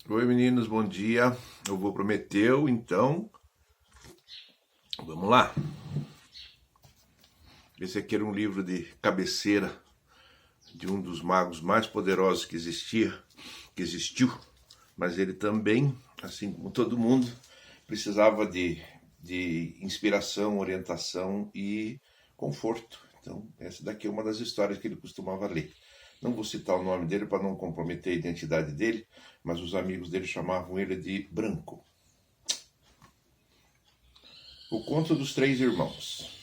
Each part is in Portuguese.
Oi meninos, bom dia. Eu vou Prometeu, então vamos lá. Esse aqui era um livro de cabeceira de um dos magos mais poderosos que existiu, mas ele também, assim como todo mundo, precisava de inspiração, orientação e conforto. Então, essa daqui é uma das histórias que ele costumava ler. Não vou citar o nome dele para não comprometer a identidade dele, mas os amigos dele chamavam ele de Branco. O conto dos três irmãos.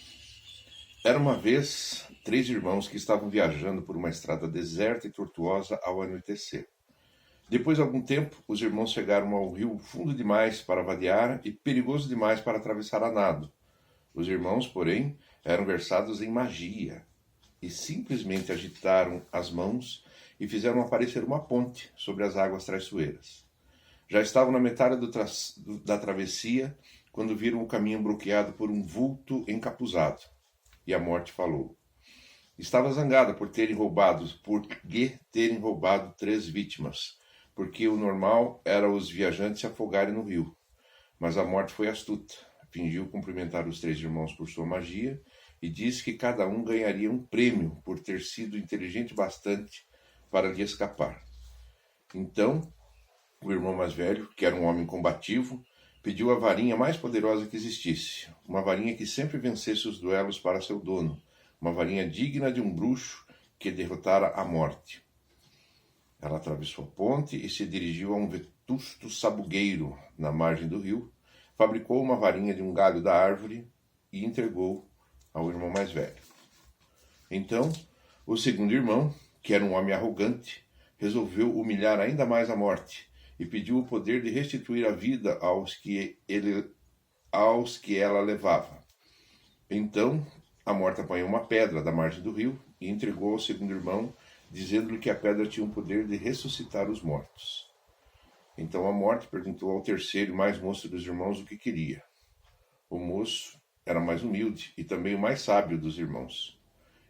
Era uma vez 3 irmãos que estavam viajando por uma estrada deserta e tortuosa ao anoitecer. Depois de algum tempo, os irmãos chegaram ao rio fundo demais para vadear e perigoso demais para atravessar a nado. Os irmãos, porém, eram versados em magia e simplesmente agitaram as mãos e fizeram aparecer uma ponte sobre as águas traiçoeiras. Já estavam na metade da travessia quando viram o caminho bloqueado por um vulto encapuzado. E a morte falou. Estava zangada por terem roubado 3 vítimas, porque o normal era os viajantes se afogarem no rio. Mas a morte foi astuta. Fingiu cumprimentar os 3 irmãos por sua magia e disse que cada um ganharia um prêmio por ter sido inteligente bastante para lhe escapar. Então, o irmão mais velho, que era um homem combativo, pediu a varinha mais poderosa que existisse, uma varinha que sempre vencesse os duelos para seu dono, uma varinha digna de um bruxo que derrotara a morte. Ela atravessou a ponte e se dirigiu a um vetusto sabugueiro na margem do rio, fabricou uma varinha de um galho da árvore e entregou ao irmão mais velho. Então, o segundo irmão, que era um homem arrogante, resolveu humilhar ainda mais a morte e pediu o poder de restituir a vida aos que ela levava. Então, a morte apanhou uma pedra da margem do rio e entregou ao segundo irmão, dizendo-lhe que a pedra tinha o poder de ressuscitar os mortos. Então a morte perguntou ao terceiro e mais moço dos irmãos o que queria. O moço era mais humilde e também o mais sábio dos irmãos,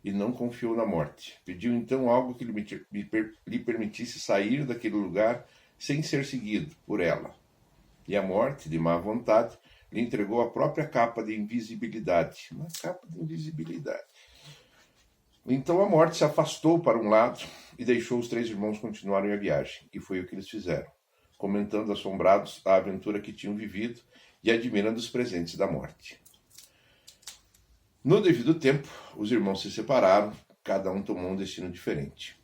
e não confiou na morte. Pediu então algo que lhe permitisse sair daquele lugar sem ser seguido por ela. E a morte, de má vontade, lhe entregou a própria capa de invisibilidade. Uma capa de invisibilidade. Então a morte se afastou para um lado e deixou os 3 irmãos continuarem a viagem. E foi o que eles fizeram, comentando assombrados a aventura que tinham vivido e admirando os presentes da morte. No devido tempo, os irmãos se separaram, cada um tomou um destino diferente.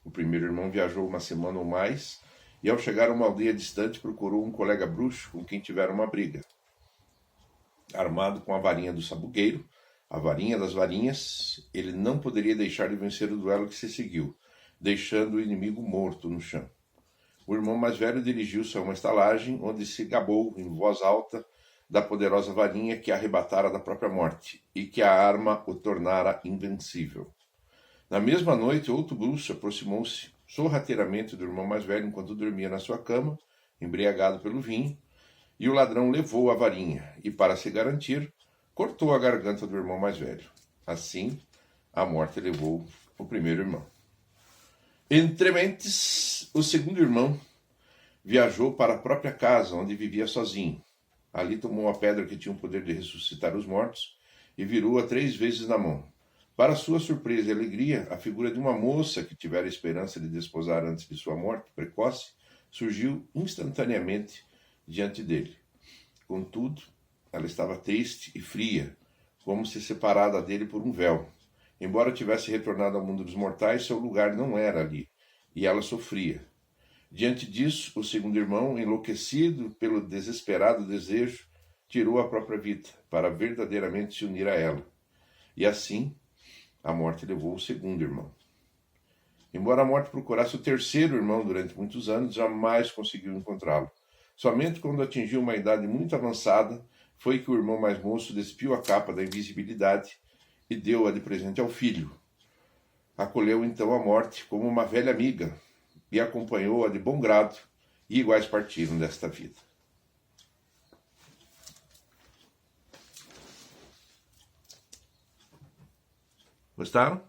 O primeiro irmão viajou uma semana ou mais e, ao chegar a uma aldeia distante, procurou um colega bruxo com quem tiveram uma briga. Armado com a varinha do sabugueiro, a varinha das varinhas, ele não poderia deixar de vencer o duelo que se seguiu, deixando o inimigo morto no chão. O irmão mais velho dirigiu-se a uma estalagem, onde se gabou, em voz alta, da poderosa varinha que arrebatara da própria morte, e que a arma o tornara invencível. Na mesma noite, outro bruxo aproximou-se sorrateiramente do irmão mais velho enquanto dormia na sua cama, embriagado pelo vinho, e o ladrão levou a varinha e, para se garantir, cortou a garganta do irmão mais velho. Assim, a morte levou o primeiro irmão. Entrementes, o segundo irmão viajou para a própria casa, onde vivia sozinho. Ali tomou a pedra que tinha o poder de ressuscitar os mortos e virou-a 3 vezes na mão. Para sua surpresa e alegria, a figura de uma moça que tivera a esperança de desposar antes de sua morte precoce surgiu instantaneamente diante dele. Contudo, ela estava triste e fria, como se separada dele por um véu. Embora tivesse retornado ao mundo dos mortais, seu lugar não era ali, e ela sofria. Diante disso, o segundo irmão, enlouquecido pelo desesperado desejo, tirou a própria vida, para verdadeiramente se unir a ela. E assim, a morte levou o segundo irmão. Embora a morte procurasse o terceiro irmão durante muitos anos, jamais conseguiu encontrá-lo. Somente quando atingiu uma idade muito avançada, foi que o irmão mais moço despiu a capa da invisibilidade e deu-a de presente ao filho. Acolheu então a morte como uma velha amiga e acompanhou-a de bom grado, e iguais partiram desta vida. Gostaram?